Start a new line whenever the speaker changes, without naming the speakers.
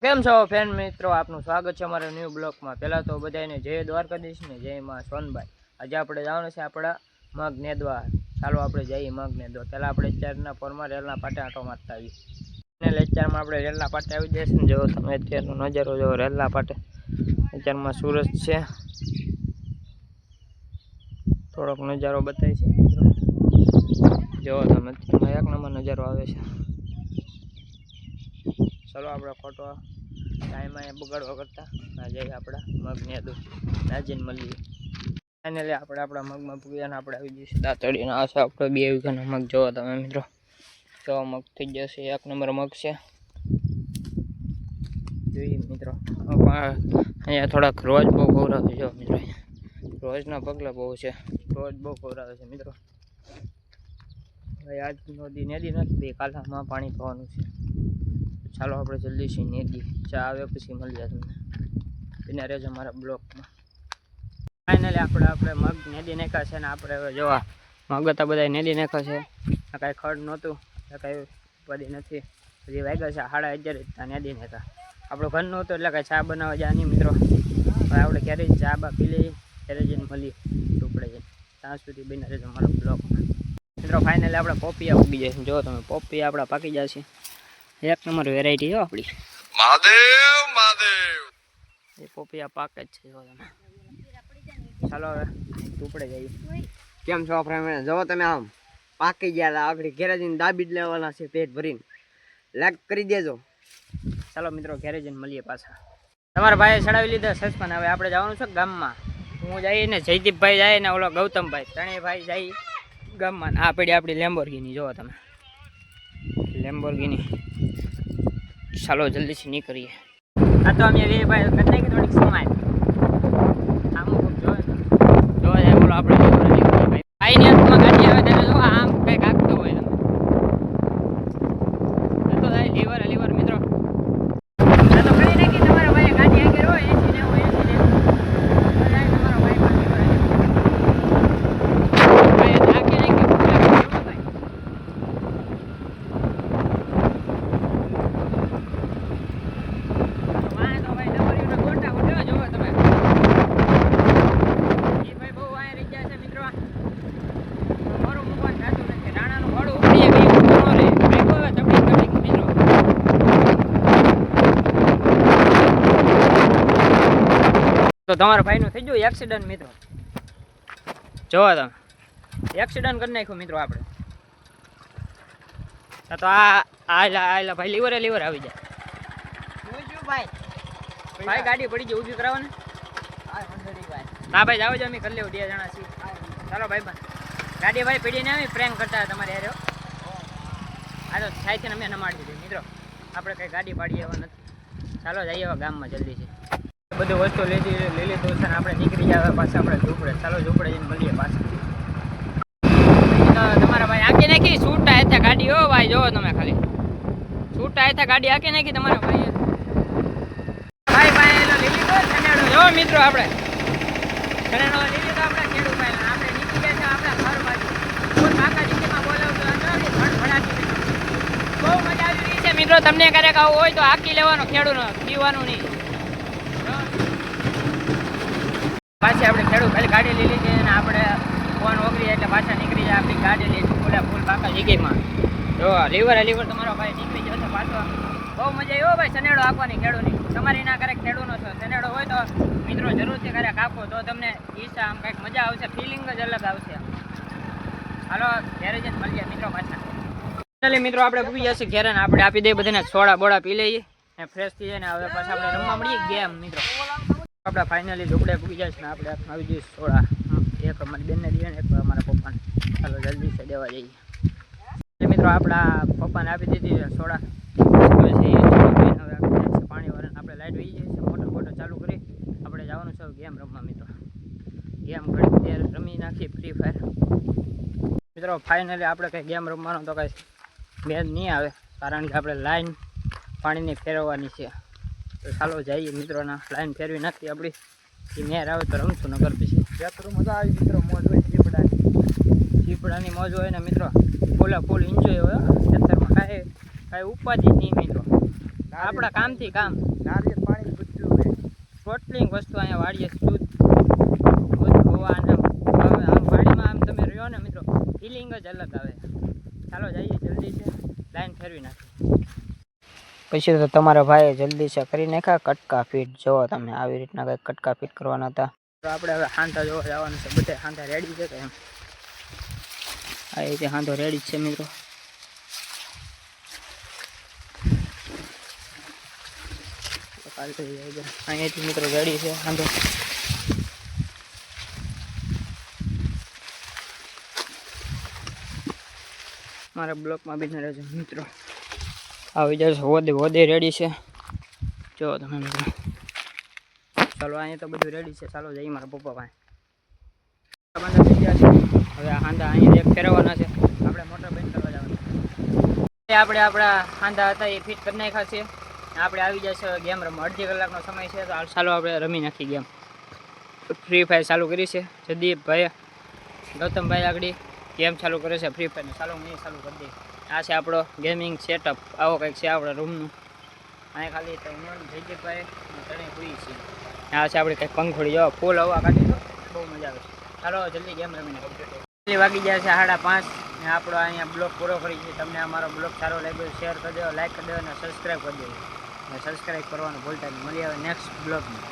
કેમ છો ફેન મિત્રો, આપનું સ્વાગત છે અમારા ન્યૂ બ્લોગમાં। પહેલાં તો બધાને જય દ્વારકાધીશ ને જય માં સોનભાઈ। આજે આપણે જવાનું છે આપણા મગ નેદવા। ચાલો આપણે જઈએ મગ નેદવા। પહેલાં આપણે અત્યારના પોરમાં રેલના પાટે આંટો મારતા આવીએ અને અત્યારમાં આપણે રેલના પાટે આવી જઈશ ને જો તમે અત્યારનો નજારો જો રેલના પાટે। અત્યારમાં સૂરજ છે, થોડોક નજારો બતાવી છે મિત્રો। જો તમે અત્યારમાં એક નંબર નજારો આવે છે। ચલો આપણે ફોટો ટાઈમ અહીંયા બગાડવા કરતા ના જઈએ આપણા મગ નેદું નાજીને મળીએ। ફાઇનલી આપણે આપણા મગમાં પૂગ્યા ને આપણે આવી જઈશું દાંતડીના। આ છે આપણે 2 વીઘાના મગ। જોવો તમે મિત્રો, જો મગ થઈ જશે, એક નંબર મગ છે। જોઈએ મિત્રો, અહીંયા થોડાક રોજ બહુ ખવડાવે છે મિત્રો, રોજના પગલા બહુ છે, રોજ બહુ ખવડાવે છે મિત્રો। ભાઈ આજ નદી નેદી નથી, 2 કાલામાં પાણી થવાનું છે। ચાલો આપણે જલ્દીથી નેદી, ચા આવે પછી મળીએ તમને, બિના રહેજો અમારા બ્લોકમાં। ફાઇનલી આપણે મગ નેદી નાખ્યા છે ને આપણે હવે જોવા મગ હતા બધા નેદી નાખ્યા છે। કાંઈ ખડ નહોતું, કાંઈ બધી નથી, હજી વાગ્યા છે 11:30 નેદી નાખ્યા। આપણું ઘરનું હતું એટલે કાંઈ ચા બનાવવા જાય નહીં મિત્રો। હવે આપણે ક્યારેય ચા બા પી લઈએ, ત્યારે જઈને મળીએ ટુકડે જઈને, ત્યાં સુધી બિના રહેજો અમારા બ્લોકમાં મિત્રો। ફાઇનલી આપણે પોપિયા ઉગી જાય, જો તમે પોપિયા આપણા પાકી જશે, એક નંબર વેરાયટી જો આપણી મહાદેવ મહાદેવ, એ પોપિયા પાકે જ છે જો તમે। ચાલો હવે ટુકડે જઈએ।
કેમ છો ફ્રેન્ડ? જો તમે આમ પાકી ગયા, આગળ ઘેરે જઈને દાબી જ લેવાના છે પેટ ભરીને, લાઈક કરી દેજો।
ચાલો મિત્રો ઘેરે જઈને મળીએ પાછા। તમારા ભાઈએ ચડાવી લીધા સસ્પેન્ડ, હવે આપણે જવાનું છે ગામમાં। હું જઈએ ને જયદીપભાઈ જાય ને ઓલો ગૌતમભાઈ, ત્રણેય ભાઈ જાય ગામમાં। આ પડી આપણી લેમ્બોર્ગિની, જોવો તમે લેમ્બોર્ગિની। ચાલો જલ્દીથી નીકળીએ। આ તો અમે ભાઈ કરી નાખી થોડીક સમાય આમ જોવા જાય બોલો આપણે ભાઈ ની હાથમાં ગાડી આવે ત્યારે જો આમ કંઈક આગતું હોય તો થાય લીવર મિત્રો। તો કરી નાખી તમારા ભાઈ ગાડી આગળ હોય 80 ને 80 તમારો ભાઈ ભાઈ નાખી નાખી તો તમારા ભાઈનું થઈ ગયું એક્સિડન્ટ મિત્રો, જોવો તમે એક્સિડન્ટ કરી નાખ્યું મિત્રો આપણે। તો આ ભાઈ લીવર આવી જાય ભાઈ ગાડી પડી ગઈ ઊભી કરાવો ને। હા ભાઈ જાવ જો અમે કરી લેવું 2 જણા છીએ। ચાલો ભાઈ ગાડી ભાઈ પડીને આવી પ્રેન્ક કરતા તમારે યાર, આ તો સાયથી અમે નમાડી દીધી મિત્રો, આપણે કઈ ગાડી પાડી એવા નથી। ચાલો જઈએ હવે ગામમાં જલ્દીથી, બધું વસ્તુ લઈ લીધું છે ને આપણે નીકળી જાય પાછા આપણે ઝૂંપડે। ચાલો ઝૂંપડે જઈને મળીએ પાછા। તમારા ભાઈ આંકી નાખી છૂટા હતા ગાડી, હો ભાઈ જોવો તમે ખાલી છૂટા હતા ગાડી આંકી નાખી તમારા ભાઈ એનો લઈ લીધો સનેડો જો મિત્રો, આપણે સનેડો લઈ લીધો આપણે ખેડૂત ભાઈ, આપણે નીકળી ગયા છે આપણા ઘર બાજુ। ફૂલ કાકાજીમાં બોલાવતો નથી, ભડાકી બહુ મજા આવી રહી છે મિત્રો। તમને ક્યારેક આવું હોય તો આંકી લેવાનો, ખેડૂત પીવાનું નહીં। પાછી આપણે ખેડૂત ખાલી ગાડી લઈ લીધી અને આપણે ફોન ઓગળી એટલે પાછા નીકળી જાય આપણી ગાડી લઈ ફૂલ પાકા જગ્યામાં। જો લીવર તમારો ભાઈ નીકળી જશે પાછો, બહુ મજા આવ્યો ભાઈ સનેડો આપવાની ખેડૂની। તમારી ના ક્યારેક ખેડૂનો છો સનેડો હોય તો મિત્રો જરૂરથી ક્યારેક આપો, તો તમને ઈચ્છા આમ કંઈક મજા આવશે, ફિલિંગ જ અલગ આવશે। હાલો ઘેરે જઈને મળીએ મિત્રો પાછા। ચાલી મિત્રો આપણે પૂરી જશે ઘેરે ને આપણે આપી દઈએ બધાને સોડા બોડા પી લઈએ ને ફ્રેશ થઈ જાય ને હવે પાછા આપણે રમવા મળીએ ગેમ મિત્રો। આપણે ફાઇનલી ઝૂંપડે પૂકી જાય ને આપણે હાથમાં આવી જઈએ સોડા, એક અમારી બેનને દઈએ ને એક અમારા પપ્પાને। ચાલો જલ્દી છે દેવા જઈએ મિત્રો। આપણા પપ્પાને આપી દીધી સોડા, હવે પાણી વાળાને આપણે લાઈટ વહી જાય છે, મોટર ચાલુ કરી આપણે જવાનું છે ગેમ રમવા મિત્રો। ગેમ ઘણી દેર રમી નાખી ફ્રી ફાયર મિત્રો। ફાઇનલી આપણે કંઈ ગેમ રમવાનો તો કંઈ મેળ નહીં આવે, કારણ કે આપણે લાઈન પાણીની ફેરવવાની છે। તો ચાલો જઈએ મિત્રોના, લાઈન ફેરવી નાખી આપણી, એ મેર આવે તો રમશું નગર પછી મજા આવી મિત્રો, મોજ હોય ચીપડાની મોજ હોય ને મિત્રો, ફૂલ એન્જોય હોય ખેતરમાં, કાંઈ ઉપાધિ નહીં મિત્રો, આપણા કામથી કામ।
નારિયેળ પાણી બધું છે.
ટોટલી વસ્તુ અહીંયા વાડીએ શુદ્ધ હવા અને આમ વાડીમાં આમ તમે રહ્યો ને મિત્રો ફિલિંગ જ અલગ આવે. ચાલો જઈએ જલ્દી છે, લાઈન ફેરવી નાખી. પછી તો તમારા ભાઈએ જલ્દી છે કરી નાખ્યા કટકા ફીટ. જોવો તમે આવી રીતના કંઈક કટકા ફીટ કરવાના હતા. તો આપણે હવે હાંધા જોવા જવાનું છે. બધે હાંધા રેડી છે કે એમ આ રીતે હાંધો રેડી જ છે મિત્રો. અહીંયાથી મિત્રો રેડી છે હાંધો. મારા બ્લોકમાં બી રહેજો મિત્રો. આવી જશે વધે રેડી છે. જો તમે મિત્રો ચાલો અહીંયા તો બધું રેડી છે. ચાલો જઈએ મારા પપ્પા પાસે. હવે આ હાંધા અહીંયા એક ફેરવવાના છે. આપણે મોટર બંધ કરવા જવાનું. આપણે આપણા હાંધા હતા એ ફિટ કરી નાખ્યા છે. આપણે આવી જશે ગેમ રમવા. અડધી કલાકનો સમય છે તો ચાલો આપણે રમી નાખી ગેમ. ફ્રી ફાયર ચાલુ કરી છે જદીપભાઈ, ગૌતમભાઈ આગળ ગેમ ચાલુ કરે છે ફ્રી ફાયર. ચાલો હું ચાલુ કરી દઈ. આ છે આપણો ગેમિંગ સેટઅપ. આવો કંઈક છે આપણા રૂમનું. અહીંયા ખાલી જયદીપભાઈ ત્રણેય પૂરી છે. આ છે આપણે કંઈક પંખોડી જો ફૂલ હવા કાઢી તો બહુ મજા આવે છે. ચાલો જલ્દી ગેમ રમીને કમ્પ્લીટ વાગી જાય છે 5:30 ને આપણો અહીંયા બ્લોગ પૂરો કરી છે. તમને અમારો બ્લોગ સારો લાગ્યો શેર કરી દો, લાઈક કરી દો અને સબસ્ક્રાઈબ કરી દો. સબસ્ક્રાઈબ કરવાનું ભૂલતા નહીં. મળીએ હવે નેક્સ્ટ બ્લોગમાં.